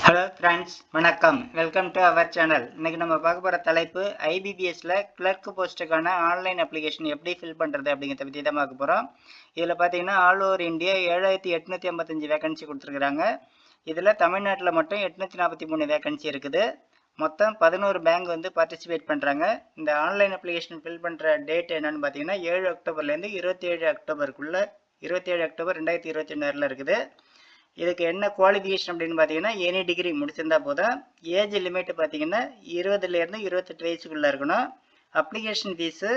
Hello friends, வணக்கம். Welcome to our channel. இன்னைக்கு நம்ம பார்க்க போற தலைப்பு IBPSல கிளர்க் போஸ்டுக்கான ஆன்லைன் அப்ளிகேஷன் எப்படி ஃபில் பண்றது அப்படிங்கறத பத்தி தான் பார்க்க போறோம். இதுல பாத்தீங்கன்னா ஆல் ஓவர் இந்தியா 7855 வேகன்சி கொடுத்திருக்காங்க. இதுல தமிழ்நாட்டுல மட்டும் 843 வேகன்சி இருக்குது. மொத்தம் 11 பேங்க் வந்து பார்ட்டிசிபேட் பண்றாங்க. இந்த ஆன்லைன் அப்ளிகேஷன் ஃபில் பண்ற டேட் என்னன்னு பாத்தீங்கன்னா 7 அக்டோபர்ல இருந்து 27 அக்டோபருக்குள்ள 27 அக்டோபர் 2021 வரையில இருக்குது. இதுக்கு என்ன குவாலிஃபிகேஷன் அப்படின்னு பார்த்தீங்கன்னா எனி டிகிரி முடிச்சிருந்தா போதும். ஏஜ் லிமிட் பார்த்தீங்கன்னா 20லேருந்து 28 வயசுக்குள்ளே இருக்கணும். அப்ளிகேஷன் ஃபீஸு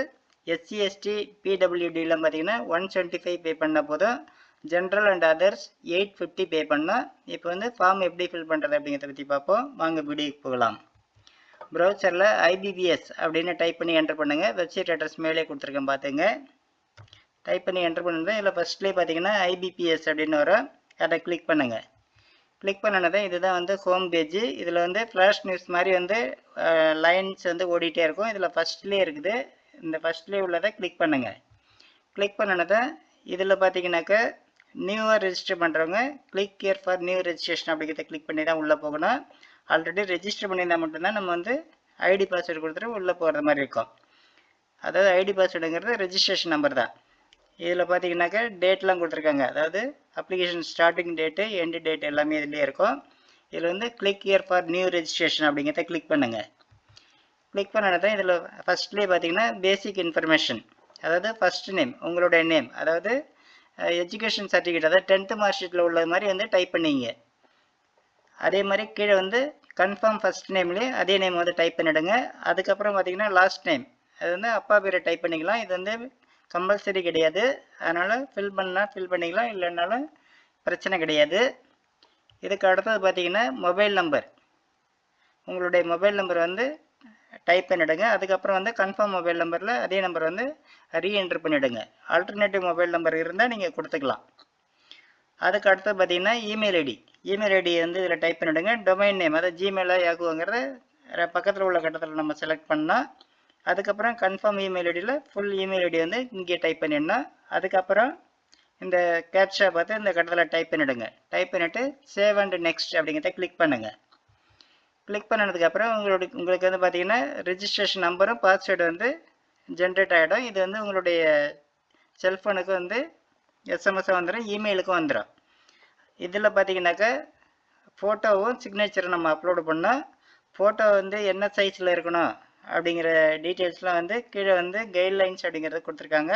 SC ST PWDலாம் பார்த்தீங்கன்னா 175 பே பண்ணால் போதும். ஜென்ரல் அண்ட் அதர்ஸ் 850 பே பண்ணால். இப்போ வந்து ஃபார்ம் எப்படி ஃபில் பண்ணுறது அப்படிங்கிறத பற்றி பார்ப்போம். வாங்க வீடியோக்கு போகலாம். ப்ரௌசரில் IBPS அப்படின்னு டைப் பண்ணி என்டர் பண்ணுங்கள். வெப்சைட் அட்ரஸ் மேலே கொடுத்துருக்கேன் பார்த்துங்க. டைப் பண்ணி என்டர் பண்ணுறது இதில் ஃபஸ்ட்லேயே பார்த்தீங்கன்னா IBPS அப்படின்னு வரும். அதை கிளிக் பண்ணுங்க. கிளிக் பண்ணனதை இதுதான் வந்து ஹோம் பேஜ். இதில் வந்து ஃப்ளாஷ் நியூஸ் மாதிரி வந்து லைன்ஸ் வந்து ஓடிட்டே இருக்கும். இதில் ஃபர்ஸ்ட்லேயே இருக்குது. இந்த ஃபர்ஸ்ட்லேயே உள்ளதை கிளிக் பண்ணுங்க. கிளிக் பண்ணனதை இதில் பார்த்தீங்கன்னாக்க நியூவாக ரெஜிஸ்டர் பண்ணுறவங்க click here for new registration அப்படிங்கிறத கிளிக் பண்ணி தான் உள்ளே போகணும். ஆல்ரெடி ரெஜிஸ்டர் பண்ணியிருந்தால் மட்டும்தான் நம்ம வந்து ஐடி பாஸ்வேர்டு கொடுத்துட்டு உள்ளே போகிற மாதிரி இருக்கும். அதாவது ஐடி பாஸ்வேர்டுங்கிறது ரெஜிஸ்ட்ரேஷன் நம்பர் தான். இதில் பார்த்தீங்கன்னாக்க டேட்லாம் கொடுத்துருக்காங்க. அதாவது application starting date end date எல்லாமே இதுலேயே இருக்கும். இதில் வந்து click here for new registration அப்படிங்கிறத கிளிக் பண்ணுங்கள். கிளிக் பண்ணது இதில் ஃபஸ்ட்லேயே பார்த்தீங்கன்னா பேசிக் இன்ஃபர்மேஷன், அதாவது ஃபஸ்ட் நேம், உங்களுடைய நேம், அதாவது எஜுகேஷன் சர்டிஃபிகேட், அதாவது 10th மார்க் ஷீட்டில் உள்ள மாதிரி வந்து டைப் பண்ணிங்க. அதே மாதிரி கீழே வந்து கன்ஃபார்ம் ஃபஸ்ட் நேம்லேயே அதே நேம் வந்து டைப் பண்ணிவிடுங்க. அதுக்கப்புறம் பார்த்தீங்கன்னா லாஸ்ட் நேம், அது வந்து அப்பா பேரை டைப் பண்ணிக்கலாம். இது வந்து கம்பல்சரி கிடையாது. அதனால் ஃபில் பண்ணால் ஃபில் பண்ணிக்கலாம், இல்லைன்னாலும் பிரச்சனை கிடையாது. இதுக்கு அடுத்தது பார்த்தீங்கன்னா மொபைல் நம்பர், உங்களுடைய மொபைல் நம்பர் வந்து டைப் பண்ணிவிடுங்க. அதுக்கப்புறம் வந்து கன்ஃபார்ம் மொபைல் நம்பரில் அதே நம்பர் வந்து ரீஎன்ட்ரு பண்ணிவிடுங்க. ஆல்டர்னேட்டிவ் மொபைல் நம்பர் இருந்தால் நீங்கள் கொடுத்துக்கலாம். அதுக்கு அடுத்தது பார்த்தீங்கன்னா இமெயில் ஐடி வந்து இதில் டைப் பண்ணிவிடுங்க. டொமைன் நேம், அதாவது ஜிமெயிலாக யாகுங்கிறத பக்கத்தில் உள்ள கட்டத்தில் நம்ம செலக்ட் பண்ணால், அதுக்கப்புறம் கன்ஃபார்ம் இமெயில் ஐடியில் ஃபுல் இமெயில் ஐடி வந்து இங்கே டைப் பண்ணிடணும். அதுக்கப்புறம் இந்த கேப்சா பார்த்து இந்த கட்டத்தில் டைப் பண்ணிவிடுங்க. டைப் பண்ணிவிட்டு சேவ் அண்ட் நெக்ஸ்ட் அப்படிங்கிறத கிளிக் பண்ணுங்கள். கிளிக் பண்ணதுக்கப்புறம் உங்களுக்கு வந்து பார்த்தீங்கன்னா ரெஜிஸ்ட்ரேஷன் நம்பரும் பாஸ்வேர்டு வந்து ஜென்ரேட் ஆகிடும். இது வந்து உங்களுடைய செல்ஃபோனுக்கு வந்து எஸ்எம்எஸ்ஸாக வந்துடும், இமெயிலுக்கும் வந்துடும். இதில் பார்த்தீங்கன்னாக்கா ஃபோட்டோவும் சிக்னேச்சரும் நம்ம அப்லோடு பண்ணோம். ஃபோட்டோ வந்து என்ன சைஸில் இருக்கணும் அப்படிங்கிற டீட்டெயில்ஸ்லாம் வந்து கீழே வந்து கைட்லைன்ஸ் அப்படிங்கிறத கொடுத்துருக்காங்க.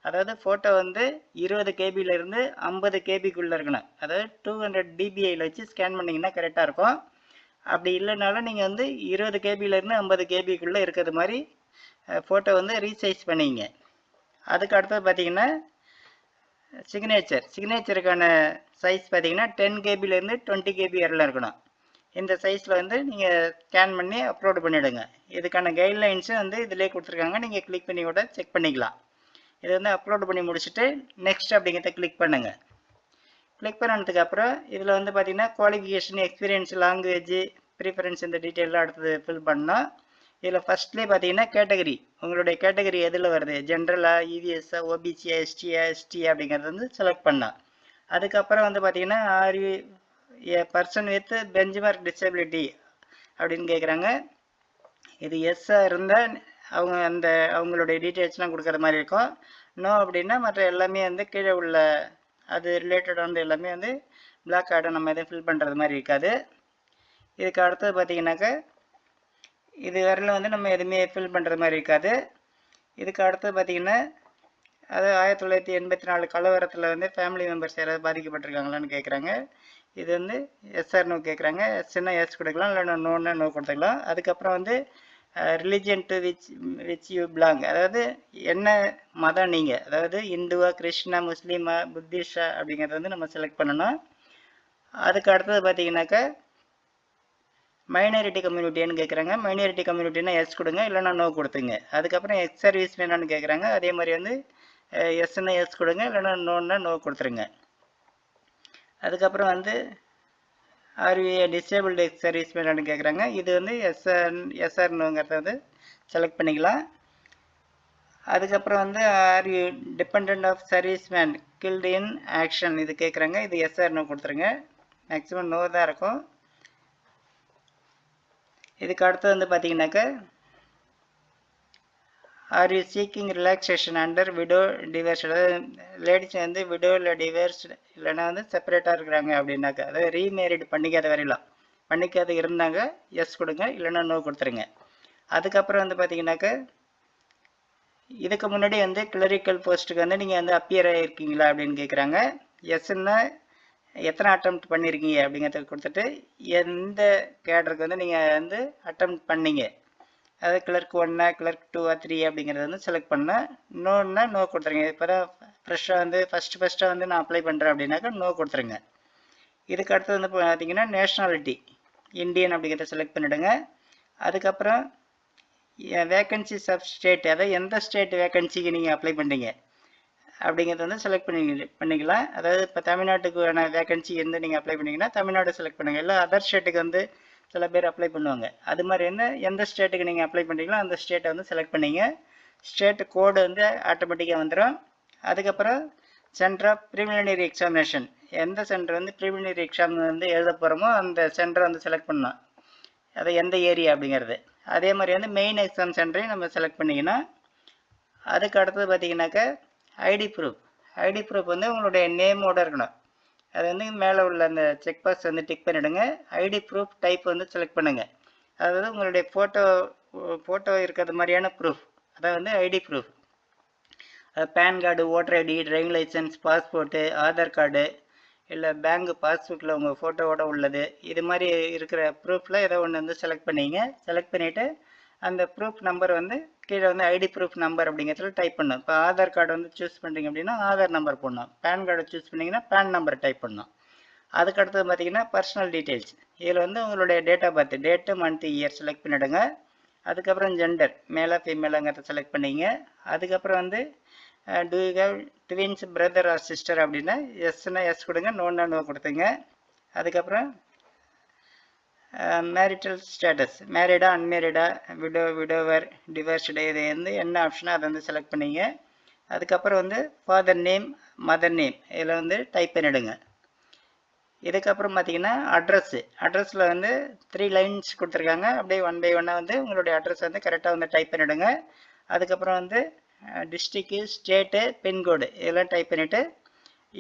அதாவது ஃபோட்டோ வந்து 20 கேபியிலேருந்து 50 கேபிக்குள்ளே இருக்கணும். அதாவது 200 dBயில் வச்சு ஸ்கேன் பண்ணிங்கன்னா கரெக்டாக இருக்கும். அப்படி இல்லைனாலும் நீங்கள் வந்து 20 கேபியிலேருந்து 50 கேபிக்குள்ளே இருக்கிறது மாதிரி ஃபோட்டோ வந்து ரீசைஸ் பண்ணிங்க. அதுக்கு அடுத்தது பார்த்தீங்கன்னா சிக்னேச்சருக்கான சைஸ் பார்த்தீங்கன்னா 10 கேபியிலேருந்து 20 கேபி வரையில இருக்கணும். இந்த சைஸில் வந்து நீங்கள் ஸ்கேன் பண்ணி அப்லோடு பண்ணிவிடுங்க. இதுக்கான கைட்லைன்ஸும் வந்து இதிலே கொடுத்துருக்காங்க. நீங்கள் கிளிக் பண்ணி கூட செக் பண்ணிக்கலாம். இது வந்து அப்லோடு பண்ணி முடிச்சுட்டு நெக்ஸ்ட் அப்படிங்கிறத கிளிக் பண்ணுங்கள். கிளிக் பண்ணதுக்கப்புறம் இதில் வந்து பார்த்தீங்கன்னா குவாலிஃபிகேஷன், எக்ஸ்பீரியன்ஸ், லாங்குவேஜ், ப்ரிஃபரன்ஸ், இந்த டீட்டெயிலாம் அடுத்தது ஃபில் பண்ணால், இதில் ஃபஸ்ட்லேயே பார்த்தீங்கன்னா கேட்டகரி, உங்களுடைய கேட்டகரி எதில் வருது, ஜென்ரலா, இவிஎஸ்ஸா, ஓபிசியா, எஸ்டியா, எஸ்டி அப்படிங்கிறது வந்து செலக்ட் பண்ணால், அதுக்கப்புறம் வந்து பார்த்தீங்கன்னா பர்சன் வித் பெஞ்ச்மார்க் டிசபிலிட்டி அப்படின்னு கேட்குறாங்க. இது எஸ்ஸாக இருந்தால் அவங்களுடைய டீட்டெயில்ஸ்லாம் கொடுக்குற மாதிரி இருக்கும். நோ அப்படின்னா மற்ற எல்லாமே வந்து கீழே உள்ள அது ரிலேட்டட் வந்து எல்லாமே வந்து பிளாக் ஆகிடும், நம்ம எதுவும் ஃபில் பண்ணுறது மாதிரி இருக்காது. இதுக்கு அடுத்தது பார்த்தீங்கன்னாக்கா இது வரையில வந்து நம்ம எதுவுமே ஃபில் பண்ணுறது மாதிரி இருக்காது. இதுக்கு அடுத்தது பார்த்தீங்கன்னா அது 1984 கலவரத்தில் வந்து ஃபேமிலி மெம்பர்ஸ் யாராவது பாதிக்கப்பட்டிருக்காங்களான்னு கேட்குறாங்க. இது வந்து எஸ்ஆர் நோ கேட்குறாங்க. எஸ்ன்னா எஸ் கொடுக்கலாம், இல்லைன்னா நோன்னா நோ கொடுத்துக்கலாம். அதுக்கப்புறம் வந்து religion to which you belong, அதாவது என்ன மதம் நீங்கள், அதாவது இந்துவா, கிறிஸ்டினா, முஸ்லீமா, புத்திஸ்டா அப்படிங்கிறத வந்து நம்ம செலக்ட் பண்ணணும். அதுக்கு அடுத்தது பார்த்தீங்கன்னாக்கா மைனாரிட்டி கம்யூனிட்டின்னு கேட்குறாங்க. மைனாரிட்டி கம்யூனிட்டின்னா எஸ் கொடுங்க, இல்லைன்னா நோ கொடுத்துங்க. அதுக்கப்புறம் எக்ஸ் சர்வீஸ் வேணான்னு கேட்குறாங்க. அதே மாதிரி வந்து எஸ்ன்னா எஸ் கொடுங்க, இல்லைன்னா நோன்னா நோ கொடுத்துருங்க. அதுக்கப்புறம் வந்து ஆர்விஏ டிசேபிள்டு எக்ஸ் சர்வீஸ் வேணான்னு கேட்குறாங்க. இது வந்து எஸ்ஆர் நோங்கிறத வந்து செலக்ட் பண்ணிக்கலாம். அதுக்கப்புறம் வந்து are you depend of service man killed in action இது கேட்குறாங்க. இது எஸ்ஆர் நோ கொடுத்துருங்க. மேக்ஸிமம் நோ தான் இருக்கும். இதுக்கு அடுத்து வந்து பார்த்தீங்கன்னாக்கா are you seeking relaxation under widow divorce, அதாவது லேடிஸ் வந்து விடோ இல்லை டிவர்ஸ் இல்லைன்னா வந்து செப்பரேட்டாக இருக்கிறாங்க அப்படின்னாக்கா, அதாவது ரீமேரிட் பண்ணிக்காத வரையிலாம், பண்ணிக்காத இருந்தாங்க எஸ் கொடுங்க, இல்லைன்னா நோ கொடுத்துருங்க. அதுக்கப்புறம் வந்து பார்த்தீங்கன்னாக்கா இதுக்கு முன்னாடி வந்து கிளரிக்கல் போஸ்ட்டுக்கு வந்து நீங்கள் வந்து அப்பியர் ஆகிருக்கீங்களா அப்படின்னு கேட்குறாங்க. எஸ்ன்னா எத்தனை அட்டெம்ப்ட் பண்ணியிருக்கீங்க அப்படிங்கிறத கொடுத்துட்டு எந்த கேடருக்கு வந்து நீங்கள் வந்து அட்டெம்ப்ட் பண்ணீங்க, அதாவது கிளர்க் 1 கிளர்க் 2 3 அப்படிங்கிறத வந்து செலக்ட் பண்ணால் நோன்னா நோ கொடுத்துருங்க. இப்போ தான் ஃப்ரெஷ்ஷாக வந்து ஃபஸ்ட்டாக வந்து நான் அப்ளை பண்ணுறேன் அப்படின்னாக்கா நோ கொடுத்துருங்க. இதுக்கு அடுத்து வந்து பார்த்தீங்கன்னா நேஷ்னாலிட்டி இந்தியன் அப்படிங்கிறத செலக்ட் பண்ணிவிடுங்க. அதுக்கப்புறம் வேக்கன்சிஸ் ஆஃப் ஸ்டேட், அதாவது எந்த ஸ்டேட் வேக்கன்சிக்கு நீங்கள் அப்ளை பண்ணுறீங்க அப்படிங்கிறத வந்து செலக்ட் பண்ணிக்கலாம். அதாவது இப்போ தமிழ்நாட்டுக்கான வேக்கன்சி வந்து நீங்கள் அப்ளை பண்ணிங்கன்னா தமிழ்நாடு செலக்ட் பண்ணுங்கள், இல்லை அதர் ஸ்டேட்டுக்கு வந்து சில பேர் அப்ளை பண்ணுவாங்க. அது மாதிரி வந்து எந்த ஸ்டேட்டுக்கு நீங்கள் அப்ளை பண்ணுறீங்களோ அந்த ஸ்டேட்டை வந்து செலக்ட் பண்ணிங்க. ஸ்டேட்டு கோடு வந்து ஆட்டோமேட்டிக்காக வந்துடும். அதுக்கப்புறம் சென்டர் ஆஃப் ப்ரிலிமினரி எக்ஸாமினேஷன், எந்த சென்டர் வந்து ப்ரிலிமினரி எக்ஸாம் வந்து எழுத போகிறோமோ அந்த சென்டரை வந்து செலக்ட் பண்ணலாம், அதை எந்த ஏரியா அப்படிங்கிறது. அதே மாதிரி வந்து மெயின் எக்ஸாம் சென்டரையும் நம்ம செலக்ட் பண்ணிக்கணும். அதுக்கு அடுத்தது பார்த்தீங்கன்னாக்கா ஐடி ப்ரூஃப் வந்து உங்களுடைய நேமோடு இருக்கணும். அது வந்து மேலே உள்ள அந்த செக் பாக்ஸ் வந்து டிக் பண்ணிவிடுங்க. ஐடி ப்ரூஃப் டைப் வந்து செலக்ட் பண்ணுங்கள். அதாவது உங்களுடைய ஃபோட்டோ இருக்கிறது மாதிரியான ப்ரூஃப், அதாவது வந்து ID proof. Pan card, voter ID, driving licence, passport, Aadhaar card, இல்லை பேங்க் பாஸ்புக்கில் உங்கள் ஃபோட்டோவோட உள்ளது, இது மாதிரி இருக்கிற ப்ரூஃபில் ஏதோ ஒன்று வந்து செலக்ட் பண்ணிங்க. செலக்ட் பண்ணிவிட்டு அந்த ப்ரூஃப் நம்பர் வந்து கீழே வந்து ஐடி ப்ரூஃப் நம்பர் அப்படிங்கிறதுல டைப் பண்ணணும். இப்போ ஆதார் கார்டு வந்து சூஸ் பண்ணுறீங்க அப்படின்னா ஆதார் நம்பர் போடணும். பேன் கார்டு சூஸ் பண்ணிங்கன்னா பேன் நம்பர் டைப் பண்ணணும். அதுக்கடுத்தது பார்த்தீங்கன்னா பர்சனல் டீட்டெயில்ஸ், இதில் வந்து உங்களுடைய date of birth, date, month, year select பண்ணிவிடுங்க. அதுக்கப்புறம் ஜெண்டர், மேலா ஃபீமேலாங்கிறத செலக்ட் பண்ணிங்க. அதுக்கப்புறம் வந்து do you have twins brother or sister அப்படின்னா எஸ்னா எஸ் கொடுங்க, நோன்னா நோ கொடுத்துங்க. அதுக்கப்புறம் மேரிட்டல் ஸ்டேட்டஸ், மேரிடா அன்மேரிடா, விடோவர், டிவர்ஸ்டு, இது வந்து என்ன ஆப்ஷனோ அதை வந்து செலக்ட் பண்ணிங்க. அதுக்கப்புறம் வந்து ஃபாதர் நேம், மதர் நேம் இதில் வந்து டைப் பண்ணிவிடுங்க. இதுக்கப்புறம் பார்த்தீங்கன்னா அட்ரஸில் வந்து 3 லைன்ஸ் கொடுத்துருக்காங்க. அப்படியே 1 பை 1 வந்து உங்களுடைய அட்ரஸ் வந்து கரெக்டாக வந்து டைப் பண்ணிவிடுங்க. அதுக்கப்புறம் வந்து டிஸ்ட்ரிக்டு, ஸ்டேட்டு, பின்கோடு இதெல்லாம் டைப் பண்ணிவிட்டு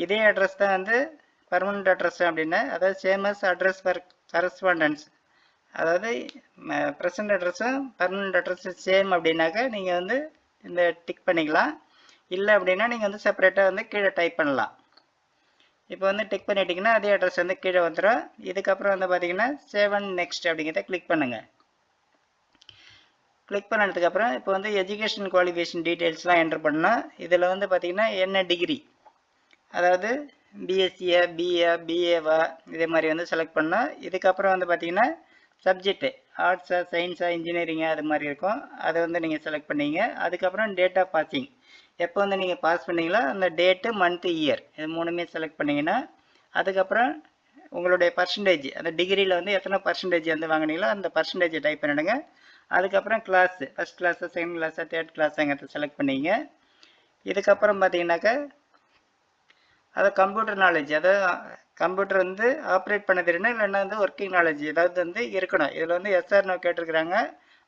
இதே அட்ரஸ் தான் வந்து பர்மனண்ட் அட்ரஸ் அப்படின்னா, அதாவது சேமஸ் அட்ரஸ் ஃபார் கரஸ்பாண்டன்ஸ், அதாவது ப்ரெசன்ட் அட்ரஸும் பர்மனண்ட் அட்ரஸும் சேம் அப்படின்னாக்கா நீங்கள் வந்து இந்த டிக் பண்ணிக்கலாம். இல்லை அப்படின்னா நீங்கள் வந்து செப்பரேட்டாக வந்து கீழே டைப் பண்ணலாம். இப்போ வந்து டிக் பண்ணிட்டீங்கன்னா அதே அட்ரஸ் வந்து கீழே வந்துடும். இதுக்கப்புறம் வந்து பார்த்தீங்கன்னா சேவ் அண்ட் நெக்ஸ்ட் அப்படிங்கிறத கிளிக் பண்ணுங்கள். கிளிக் பண்ணதுக்கப்புறம் இப்போ வந்து எஜுகேஷன் குவாலிஃபிகேஷன் டீட்டெயில்ஸ்லாம் என்டர் பண்ணால் இதில் வந்து பார்த்தீங்கன்னா என்ன டிகிரி, அதாவது பிஎஸ்சியா, பிஏவா, இதே மாதிரி வந்து செலக்ட் பண்ணால். இதுக்கப்புறம் வந்து பார்த்தீங்கன்னா சப்ஜெக்ட்டு ஆர்ட்ஸா, சயின்ஸா, இன்ஜினியரிங்கா, அது மாதிரி இருக்கும், அதை வந்து நீங்கள் செலக்ட் பண்ணிங்க. அதுக்கப்புறம் டேட் ஆஃப் பாசிங், எப்போ வந்து நீங்கள் பாஸ் பண்ணீங்களோ அந்த டேட்டு, மந்த்து, இயர், இது மூணுமே செலக்ட் பண்ணிங்கன்னா அதுக்கப்புறம் உங்களுடைய பர்சன்டேஜ், அந்த டிகிரியில் வந்து எத்தனை பர்சன்டேஜ் வந்து வாங்கினீங்களோ அந்த பர்சன்டேஜை டைப் பண்ணிடுங்க. அதுக்கப்புறம் கிளாஸு, ஃபஸ்ட் கிளாஸா, செகண்ட் கிளாஸா, தேர்ட் கிளாஸாங்கிறத செலக்ட் பண்ணிங்க. இதுக்கப்புறம் பார்த்தீங்கன்னாக்கா அதை கம்ப்யூட்டர் நாலேஜ், அதாவது கம்ப்யூட்டர் வந்து ஆப்ரேட் பண்ண தெரியணும், இல்லைன்னா வந்து ஒர்க்கிங் நாலேஜ் ஏதாவது வந்து இருக்கணும். இதில் வந்து எஸ்ஆர் நோ கேட்டிருக்கிறாங்க.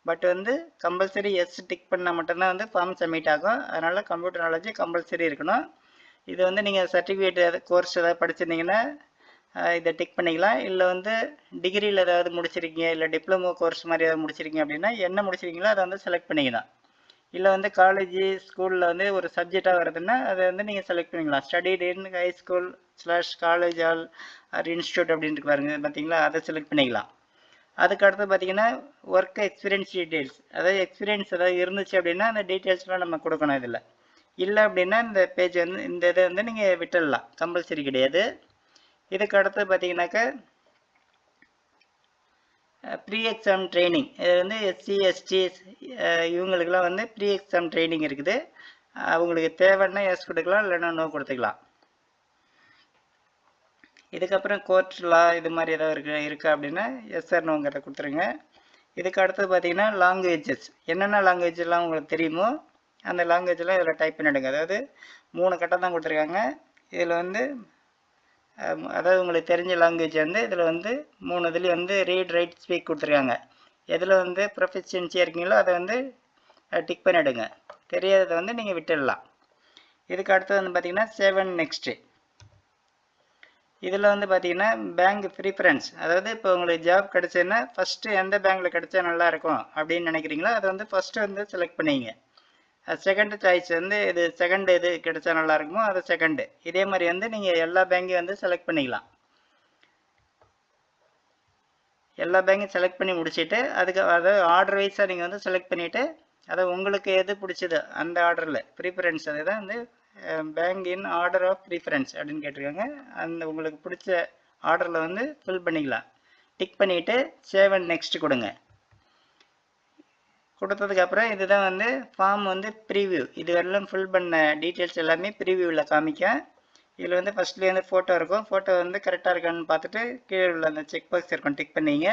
பட் வந்து கம்பல்சரி எஸ் டிக் பண்ணால் மட்டும்தான் வந்து ஃபார்ம் சப்மிட் ஆகும். அதனால் கம்ப்யூட்டர் நாலேஜ் கம்பல்சரி இருக்கணும். இது வந்து நீங்கள் சர்டிஃபிகேட் கோர்ஸ் ஏதாவது படிச்சிருந்தீங்கன்னா இதை டிக் பண்ணிக்கலாம். இல்லை வந்து டிகிரியில் ஏதாவது முடிச்சிருக்கீங்க, இல்லை டிப்ளமோ கோர்ஸ் மாதிரி ஏதாவது முடிச்சிருக்கீங்க அப்படின்னா என்ன முடிச்சிருக்கீங்களோ அதை வந்து செலக்ட் பண்ணிக்கலாம். இல்லை வந்து காலேஜ், ஸ்கூலில் வந்து ஒரு சப்ஜெக்டாக வருதுன்னா அதை வந்து நீங்கள் செலக்ட் பண்ணிக்கலாம். Studied in high school / college or institute அப்படின்ட்டு பாருங்க பார்த்தீங்களா, அதை செலக்ட் பண்ணிக்கலாம். அதுக்கு அடுத்து பார்த்தீங்கன்னா ஒர்க் எக்ஸ்பீரியன்ஸ் டீட்டெயில்ஸ், அதாவது எக்ஸ்பீரியன்ஸ் ஏதாவது இருந்துச்சு அப்படின்னா அந்த டீட்டெயில்ஸ்லாம் நம்ம கொடுக்கணும். இதில் இல்லை அப்படின்னா இந்த பேஜ் வந்து இந்த இதை வந்து நீங்கள் விட்டுடலாம், கம்பல்சரி கிடையாது. இதுக்கு அடுத்து பார்த்தீங்கன்னாக்கா ப்ரீ எக்ஸாம் ட்ரைனிங், இது வந்து எஸ்சி எஸ்டி இவங்களுக்கெல்லாம் வந்து ப்ரீ எக்ஸாம் ட்ரைனிங் இருக்குது. அவங்களுக்கு தேவைன்னா எஸ் கொடுக்கலாம், இல்லைன்னா நோ கொடுத்துக்கலாம். இதுக்கப்புறம் கோர்ட் லா இது மாதிரி ஏதாவது இருக்கா அப்படின்னா எஸ்ஆர் நோங்கிறத கொடுத்துருங்க. இதுக்கு அடுத்தது பார்த்தீங்கன்னா லாங்குவேஜஸ், என்னென்ன லாங்குவேஜெல்லாம் உங்களுக்கு தெரியுமோ அந்த லாங்குவேஜெல்லாம் இதில் டைப் பண்ணிவிடுங்க. அதாவது 3 கட்டம் தான் கொடுத்துருக்காங்க. இதில் வந்து அதாவது உங்களுக்கு தெரிஞ்ச லாங்குவேஜ் வந்து இதில் வந்து 3 இதுலேயும் வந்து ரீட், ரைட், ஸ்பீக் கொடுத்துருக்காங்க. எதில் வந்து ப்ரொஃபிஷியன்சியாக இருக்கீங்களோ அதை வந்து டிக் பண்ணிவிடுங்க. தெரியாததை வந்து நீங்கள் விட்டுடலாம். இதுக்கு அடுத்து வந்து பார்த்தீங்கன்னா சேவ் அண்ட் நெக்ஸ்ட்டு. இதில் வந்து பார்த்தீங்கன்னா பேங்க் ப்ரிஃபரன்ஸ், அதாவது இப்போ உங்களுக்கு ஜாப் கிடச்சதுன்னா ஃபஸ்ட்டு எந்த பேங்க்கில் கிடச்சா நல்லாயிருக்கும் அப்படின்னு நினைக்கிறீங்களோ அதை வந்து ஃபஸ்ட்டு வந்து செலக்ட் பண்ணிங்க. செகண்ட் சாய்ஸ் வந்து இது செகண்ட் எது கிடைச்சா நல்லா இருக்குமோ அது செகண்டு. இதே மாதிரி வந்து நீங்கள் எல்லா பேங்கையும் வந்து செலக்ட் பண்ணிக்கலாம். எல்லா பேங்கையும் செலக்ட் பண்ணி முடிச்சுட்டு அதுக்கு அதாவது ஆர்டர் வைஸாக நீங்கள் வந்து செலக்ட் பண்ணிவிட்டு அதை உங்களுக்கு எது பிடிச்சதோ அந்த ஆர்டரில் ப்ரிஃபரன்ஸ் அதுதான் வந்து bank in order of preference அப்படின்னு கேட்டிருக்காங்க. அந்த உங்களுக்கு பிடிச்ச ஆர்டரில் வந்து ஃபில் பண்ணிக்கலாம். டிக் பண்ணிவிட்டு சேவ் அண்ட் நெக்ஸ்ட் கொடுங்க. கொடுத்ததுக்கப்புறம் இதுதான் வந்து ஃபார்ம் வந்து ப்ரீவியூ. இது வரலாம் ஃபில் பண்ண டீட்டெயில்ஸ் எல்லாமே ப்ரீவியூவில் காமிக்கும். இதில் வந்து ஃபஸ்ட்லேயே வந்து ஃபோட்டோ இருக்கும். ஃபோட்டோ வந்து கரெக்டாக இருக்கான்னு பார்த்துட்டு கீழே உள்ள அந்த செக் பாக்ஸ் இருக்கும், டிக் பண்ணிங்க.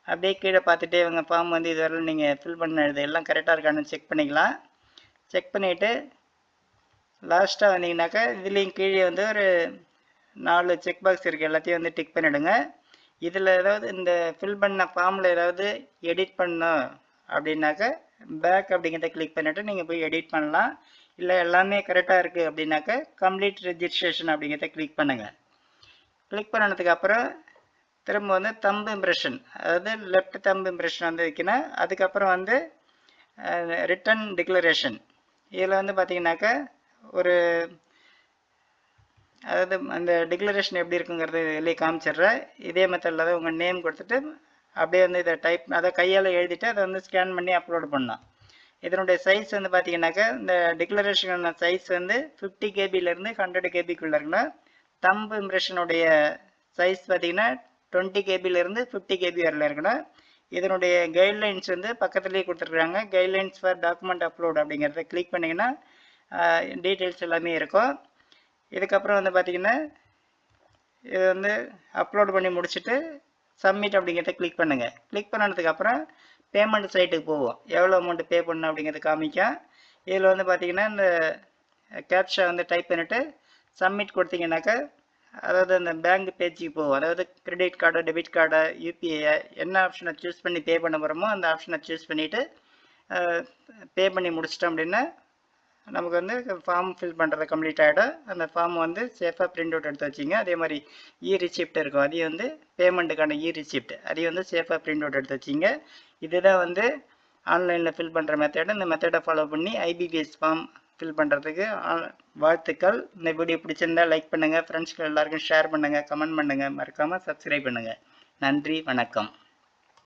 அப்படியே கீழே பார்த்துட்டு இவங்க ஃபார்ம் வந்து இது வரலாம் நீங்கள் ஃபில் பண்ண இது எல்லாம் கரெக்டாக இருக்கான்னு செக் பண்ணிக்கலாம். செக் பண்ணிவிட்டு லாஸ்ட்டாக வந்தீங்கன்னாக்கா இதுலேயும் கீழே வந்து ஒரு 4 செக் பாக்ஸ் இருக்குது, எல்லாத்தையும் வந்து டிக் பண்ணிவிடுங்க. இதில் ஏதாவது இந்த ஃபில் பண்ண ஃபார்மில் ஏதாவது எடிட் பண்ணோம் அப்படின்னாக்கா பேக் அப்படிங்கிறத கிளிக் பண்ணிவிட்டு நீங்கள் போய் எடிட் பண்ணலாம். இல்லை எல்லாமே கரெக்டாக இருக்குது அப்படின்னாக்கா கம்ப்ளீட் ரெஜிஸ்ட்ரேஷன் அப்படிங்கிறத கிளிக் பண்ணுங்கள். கிளிக் பண்ணதுக்கப்புறம் திரும்ப வந்து தம்பு இம்ப்ரெஷன், அதாவது லெஃப்ட் தம்பு இம்ப்ரெஷன் வந்து வைக்கணும். அதுக்கப்புறம் வந்து ரிட்டன் டிக்ளரேஷன். இதில் வந்து பார்த்தீங்கன்னாக்கா ஒரு அதாவது அந்த டிக்ளரேஷன் எப்படி இருக்குங்கிறது இதிலே காமிச்சிடுறேன். இதே மெத்தடில் தான் உங்கள் நேம் கொடுத்துட்டு அப்படியே வந்து இதை டைப் அதை கையால் எழுதிட்டு அதை வந்து ஸ்கேன் பண்ணி அப்லோட் பண்ணோம். இதனுடைய சைஸ் வந்து பார்த்தீங்கன்னாக்கா இந்த டிக்ளரேஷனான சைஸ் வந்து 50 கேபிலேருந்து 100 கேபிக்குள்ளே இருக்கணும். தம்பு இம்ப்ரெஷனுடைய சைஸ் பார்த்தீங்கன்னா 20 கேபிலேருந்து 50 கேபி வரல இருக்கணும். இதனுடைய கைட்லைன்ஸ் வந்து பக்கத்துலேயே கொடுத்துருக்குறாங்க. கைட்லைன்ஸ் ஃபார் டாக்குமெண்ட் அப்லோட் அப்படிங்கிறத கிளிக் பண்ணிங்கன்னா டீட்டெயில்ஸ் எல்லாமே இருக்கும். இதுக்கப்புறம் வந்து பார்த்தீங்கன்னா இது வந்து அப்லோட் பண்ணி முடிச்சுட்டு சப்மிட் அப்படிங்கிறத கிளிக் பண்ணுங்கள். கிளிக் பண்ணதுக்கப்புறம் பேமெண்ட் சைட்டுக்கு போவோம். எவ்வளோ அமௌண்ட் பே பண்ணணும் அப்படிங்கிறது காமிக்கும். இதில் வந்து பார்த்தீங்கன்னா இந்த கேப்ஷா வந்து டைப் பண்ணிவிட்டு சப்மிட் கொடுத்தீங்கன்னாக்கா அதாவது அந்த பேங்க் பேஜுக்கு போகும். அதாவது credit card, debit card, UPI என்ன ஆப்ஷனை சூஸ் பண்ணி பே பண்ண போகிறோமோ அந்த ஆப்ஷனை சூஸ் பண்ணிவிட்டு பே பண்ணி முடிச்சிட்டோம் அப்படின்னா நமக்கு வந்து ஃபார்ம் ஃபில் பண்ணுறது கம்ப்ளீட் ஆகிடும். அந்த ஃபார்ம் வந்து சேஃபாக பிரிண்ட் அவுட் எடுத்து வச்சிங்க. அதே மாதிரி ரிசிப்ட் இருக்கும், அதையும் வந்து பேமெண்ட்டுக்கான ரிசிப்ட் அதையும் வந்து சேஃபாக பிரிண்ட் அவுட் எடுத்து வச்சிங்க. இதுதான் வந்து ஆன்லைனில் ஃபில் பண்ணுற மெத்தடு. இந்த மெத்தடை ஃபாலோ பண்ணி ஐபிபிஎஸ் ஃபார்ம் ஃபில் பண்ணுறதுக்கு வாழ்த்துக்கள். இந்த வீடியோ பிடிச்சிருந்தால் லைக் பண்ணுங்கள், ஃப்ரெண்ட்ஸ்க்கு எல்லாருக்கும் ஷேர் பண்ணுங்கள், கமெண்ட் பண்ணுங்கள், மறக்காமல் சப்ஸ்கிரைப் பண்ணுங்கள். நன்றி, வணக்கம்.